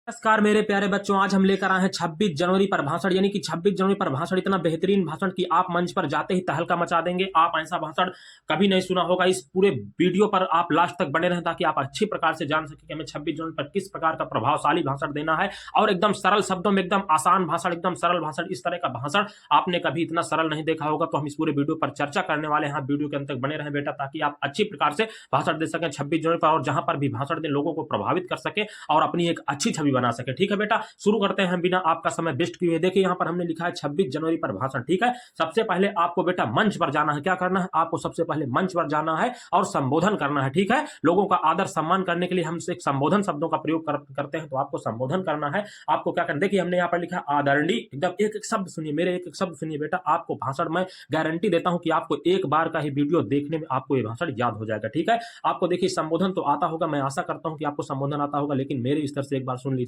नमस्कार मेरे प्यारे बच्चों, आज हम लेकर आए हैं 26 जनवरी पर भाषण। यानी कि 26 जनवरी पर भाषण इतना बेहतरीन भाषण कि आप मंच पर जाते ही तहलका मचा देंगे। आप ऐसा भाषण कभी नहीं सुना होगा। इस पूरे वीडियो पर आप लास्ट तक बने रहें ताकि आप अच्छी प्रकार से जान सकें कि हमें 26 जनवरी पर किस प्रकार का प्रभावशाली भाषण देना है। और एकदम सरल शब्दों में, एकदम आसान भाषण, एकदम सरल भाषण। इस तरह का भाषण आपने कभी इतना सरल नहीं देखा होगा। तो हम इस पूरे वीडियो पर चर्चा करने वाले हैं। वीडियो के अंत तक बने रहें बेटा, ताकि आप अच्छी प्रकार से भाषण दे सकें 26 जनवरी पर, और जहां पर भी भाषण दें लोगों को प्रभावित कर सके और अपनी एक अच्छी छवि बना सके। ठीक है बेटा, शुरू करते हैं बिना आपका समय वेस्ट किए। देखिए यहां पर हमने लिखा है 26 जनवरी पर भाषण। ठीक है, सबसे पहले आपको बेटा मंच पर जाना है। क्या करना है? आपको सबसे पहले मंच पर जाना है और संबोधन करना है। ठीक है, लोगों का आदर सम्मान करने के लिए हम एक संबोधन शब्दों का प्रयोग करते हैं, तो आपको संबोधन करना है। आपको क्या करना, देखिए हमने यहाँ पर लिखा आदरणीय। एकदम एक एक शब्द सुनिए, मेरे एक एक शब्द सुनिए बेटा। आपको भाषण में गारंटी देता हूं कि आपको एक बार का ही वीडियो देखने में आपको ये भाषण याद हो जाएगा। ठीक है, आपको देखिए संबोधन तो आता होगा, मैं आशा करता हूं कि आपको संबोधन आता होगा, लेकिन मेरे स्तर से एक बार सुन लीजिए।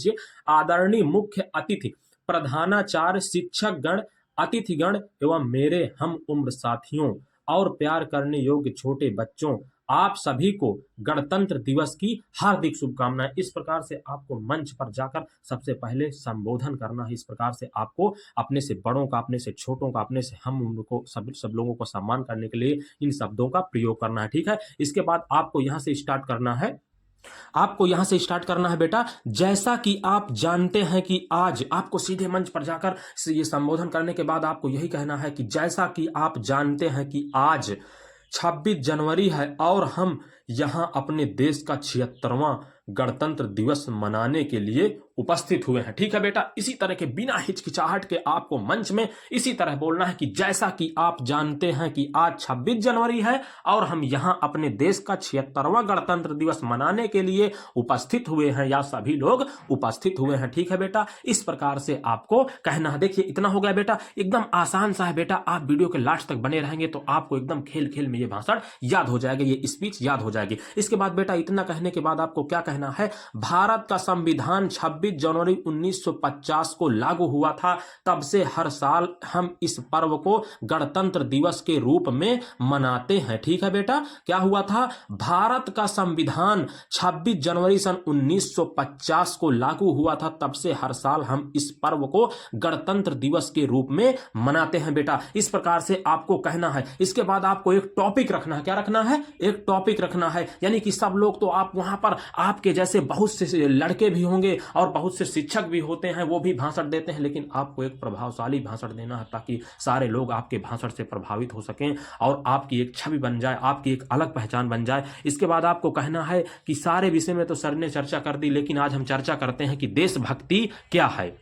आदरणीय मुख्य अतिथि, प्रधानाचार्य, शिक्षक गण, अतिथिगण एवं मेरे हम उम्र साथियों और प्यार करने योग्य छोटे बच्चों, आप सभी को गणतंत्र दिवस की हार्दिक शुभकामनाएं। इस प्रकार से आपको मंच पर जाकर सबसे पहले संबोधन करना है। इस प्रकार से आपको अपने से बड़ों का, अपने से छोटों का, अपने से हम उम्र को, सब लोगों को सम्मान करने के लिए इन शब्दों का प्रयोग करना है। ठीक है, इसके बाद आपको यहां से स्टार्ट करना है। आपको यहां से स्टार्ट करना है बेटा। जैसा कि आप जानते हैं कि आज, आपको सीधे मंच पर जाकर ये संबोधन करने के बाद आपको यही कहना है कि जैसा कि आप जानते हैं कि आज 26 जनवरी है और हम यहां अपने देश का 76वां गणतंत्र दिवस मनाने के लिए उपस्थित हुए हैं। ठीक है बेटा, इसी तरह के बिना हिचकिचाहट के आपको मंच में इसी तरह बोलना है कि जैसा कि आप जानते हैं कि आज 26 जनवरी है और हम यहां अपने देश का 76वां गणतंत्र दिवस मनाने के लिए उपस्थित हुए हैं, या सभी लोग उपस्थित हुए हैं। ठीक है बेटा, इस प्रकार से आपको कहना है। देखिए इतना हो गया बेटा, एकदम आसान सा है बेटा। आप वीडियो के लास्ट तक बने रहेंगे तो आपको एकदम खेल खेल में ये भाषण याद हो जाएगा, ये स्पीच याद हो जाएगी। इसके बाद बेटा इतना कहने के बाद आपको क्या कहना है? भारत का संविधान 26 जनवरी 1950 को लागू हुआ था। तब से हर साल हम इस पर्व को गणतंत्र दिवस के रूप में मनाते हैं। ठीक है बेटा, क्या हुआ था? भारत का संविधान 26 जनवरी सन 1950 को लागू हुआ था। तब से हर साल हम इस पर्व को गणतंत्र दिवस के रूप में मनाते हैं बेटा। इस प्रकार से आपको कहना है। इसके बाद आपको एक टॉपिक रखना है। क्या रखना है? एक टॉपिक रखना है। यानी कि सब लोग, तो आप वहां पर आपके जैसे बहुत से लड़के भी होंगे और बहुत से शिक्षक भी होते हैं, वो भी भाषण देते हैं, लेकिन आपको एक प्रभावशाली भाषण देना है ताकि सारे लोग आपके भाषण से प्रभावित हो सकें और आपकी एक छवि बन जाए, आपकी एक अलग पहचान बन जाए। इसके बाद आपको कहना है कि सारे विषय में तो सर ने चर्चा कर दी, लेकिन आज हम चर्चा करते हैं कि देशभक्ति क्या है।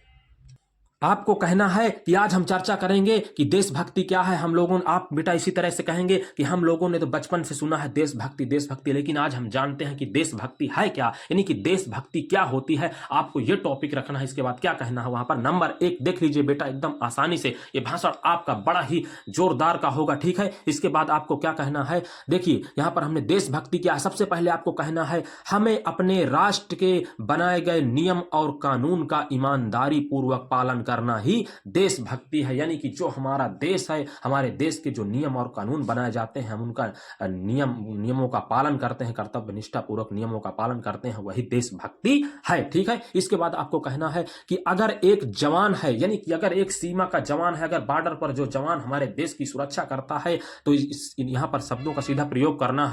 आपको कहना है कि आज हम चर्चा करेंगे कि देशभक्ति क्या है। हम लोगों, आप बेटा इसी तरह से कहेंगे कि हम लोगों ने तो बचपन से सुना है देशभक्ति देशभक्ति, लेकिन आज हम जानते हैं कि देशभक्ति है क्या, यानी कि देशभक्ति क्या होती है। आपको यह टॉपिक रखना है। इसके बाद क्या कहना है वहां पर? नंबर 1 देख लीजिए बेटा, एकदम आसानी से ये भाषण आपका बड़ा ही जोरदार का होगा। ठीक है, इसके बाद आपको क्या कहना है? देखिए यहां पर हमने देशभक्ति क्या है। सबसे पहले आपको कहना है हमें अपने राष्ट्र के बनाए गए नियम और कानून का ईमानदारी पूर्वक पालन करना ही देशभक्ति है। यानी कि जो हमारा देश है, हमारे देश के जो नियम और कानून बनाए जाते हैं, हम उनका नियमों का पालन करते हैं, कर्तव्य निष्ठा पूर्वक नियमों का पालन करते हैं, वही देशभक्ति है। ठीक है, इसके बाद आपको कहना है कि अगर एक जवान है, यानी कि अगर एक सीमा का जवान है, अगर बॉर्डर पर जो जवान हमारे देश की सुरक्षा करता है, तो यहां पर शब्दों का सीधा प्रयोग करना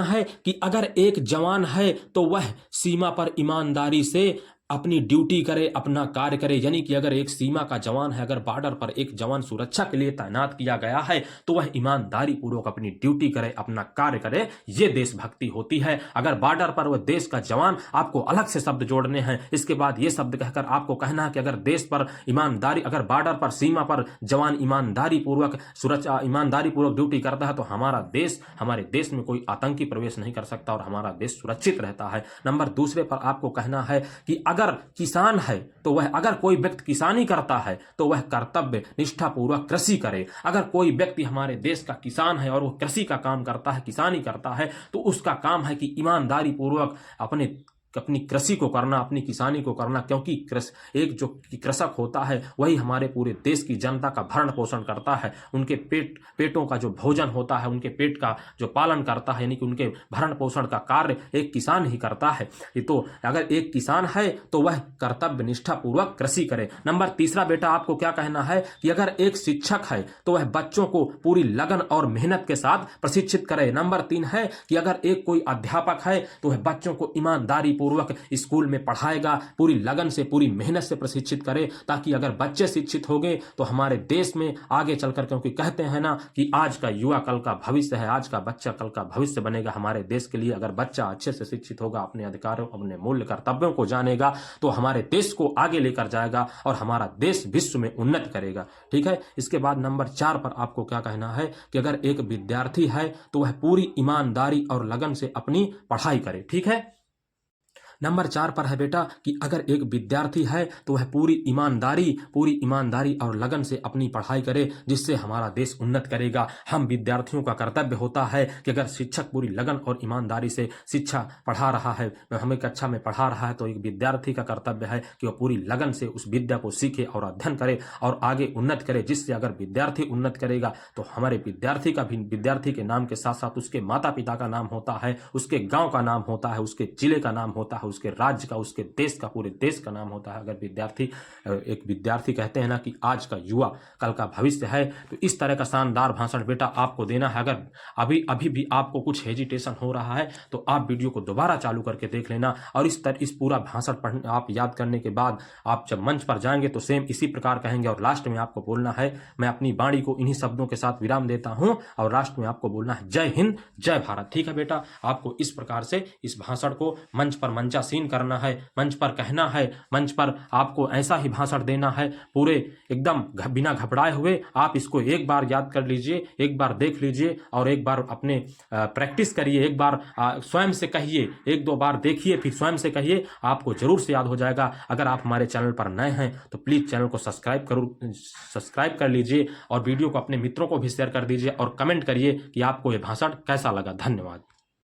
है कि अगर एक जवान है तो वह सीमा पर ईमानदारी से अपनी ड्यूटी करे, अपना कार्य करे। यानी कि अगर एक सीमा का जवान है, अगर बॉर्डर पर एक जवान सुरक्षा के लिए तैनात किया गया है, तो वह ईमानदारी पूर्वक अपनी ड्यूटी करे, अपना कार्य करे, ये देशभक्ति होती है। अगर बॉर्डर पर वह देश का जवान, आपको अलग से शब्द जोड़ने हैं। इसके बाद ये शब्द कहकर आपको कहना है कि अगर देश पर ईमानदारी, अगर बॉर्डर पर, सीमा पर जवान ईमानदारी पूर्वक ड्यूटी करता है, तो हमारा देश, हमारे देश में कोई आतंकी प्रवेश नहीं कर सकता और हमारा देश सुरक्षित रहता है। नंबर दूसरे पर आपको कहना है कि अगर किसान है तो वह, अगर कोई व्यक्ति किसानी करता है तो वह कर्तव्य निष्ठा पूर्वक कृषि करे। अगर कोई व्यक्ति हमारे देश का किसान है और वह कृषि का काम करता है, किसानी करता है, तो उसका काम है कि ईमानदारी पूर्वक अपने अपनी कृषि को करना, अपनी किसानी को करना, क्योंकि एक जो कृषक होता है वही हमारे पूरे देश की जनता का भरण पोषण करता है। उनके पेटों का जो भोजन होता है, उनके पेट का जो पालन करता है, यानी कि उनके भरण पोषण का कार्य एक किसान ही करता है। तो अगर एक किसान है तो वह कर्तव्य निष्ठा पूर्वक कृषि करे। नंबर तीसरा बेटा आपको क्या कहना है कि अगर एक शिक्षक है तो वह बच्चों को पूरी लगन और मेहनत के साथ प्रशिक्षित करे। नंबर 3 है कि अगर एक कोई अध्यापक है तो वह बच्चों को ईमानदारी पूर्वक स्कूल में पढ़ाएगा, पूरी लगन से पूरी मेहनत से प्रशिक्षित करे, ताकि अगर बच्चे शिक्षित हो गए तो हमारे देश में आगे चलकर, क्योंकि कहते हैं ना कि आज का युवा कल का भविष्य है, आज का बच्चा कल का भविष्य बनेगा हमारे देश के लिए। अगर बच्चा अच्छे से शिक्षित होगा, अपने अधिकारों, अपने मूल्य कर्तव्यों को जानेगा, तो हमारे देश को आगे लेकर जाएगा और हमारा देश विश्व में उन्नति करेगा। ठीक है। इसके बाद नंबर 4 पर आपको क्या कहना है कि अगर एक विद्यार्थी है तो वह पूरी ईमानदारी और लगन से अपनी पढ़ाई करे। ठीक है। नंबर 4 पर है बेटा कि अगर एक विद्यार्थी है तो वह पूरी ईमानदारी और लगन से अपनी पढ़ाई करे, जिससे हमारा देश उन्नत करेगा। हम विद्यार्थियों का कर्तव्य होता है कि अगर शिक्षक पूरी लगन और ईमानदारी से शिक्षा पढ़ा रहा है, हमें कक्षा में पढ़ा रहा है, तो एक विद्यार्थी का कर्तव्य है कि वह पूरी लगन से उस विद्या को सीखे और अध्ययन करे और आगे उन्नत करे, जिससे अगर विद्यार्थी उन्नत करेगा तो हमारे विद्यार्थी के नाम के साथ साथ उसके माता पिता का नाम होता है, उसके गाँव का नाम होता है, उसके जिले का नाम होता है, उसके राज्य का, उसके देश का, पूरे देश का नाम होता है। अगर एक विद्यार्थी कहते हैं ना कि आज का युवा कल का भविष्य है, तो इस तरह का शानदार भाषण बेटा आपको देना है। अगर अभी भी आपको कुछ हेजिटेशन हो रहा है तो आप वीडियो को दोबारा चालू करके देख लेना, और इस पूरा भाषण पढ़ने आप याद करने के बाद आप जब मंच पर जाएंगे तो सेम इसी प्रकार कहेंगे, और लास्ट में आपको बोलना है, मैं अपनी वाणी को इन्हीं शब्दों के साथ विराम देता हूं, और लास्ट में आपको बोलना है जय हिंद जय भारत। ठीक है बेटा। आपको इस प्रकार से इस भाषण को मंच पर मंचासीन करना है, मंच पर कहना है, मंच पर आपको ऐसा ही भाषण देना है, पूरे एकदम बिना घबराए हुए। आप इसको एक बार याद कर लीजिए, एक बार देख लीजिए, और एक बार अपने प्रैक्टिस करिए, एक बार स्वयं से कहिए, 1-2 बार देखिए, फिर स्वयं से कहिए, आपको जरूर से याद हो जाएगा। अगर आप हमारे चैनल पर नए हैं तो प्लीज चैनल को सब्सक्राइब कर लीजिए, और वीडियो को अपने मित्रों को भी शेयर कर दीजिए, और कमेंट करिए कि आपको ये भाषण कैसा लगा। धन्यवाद।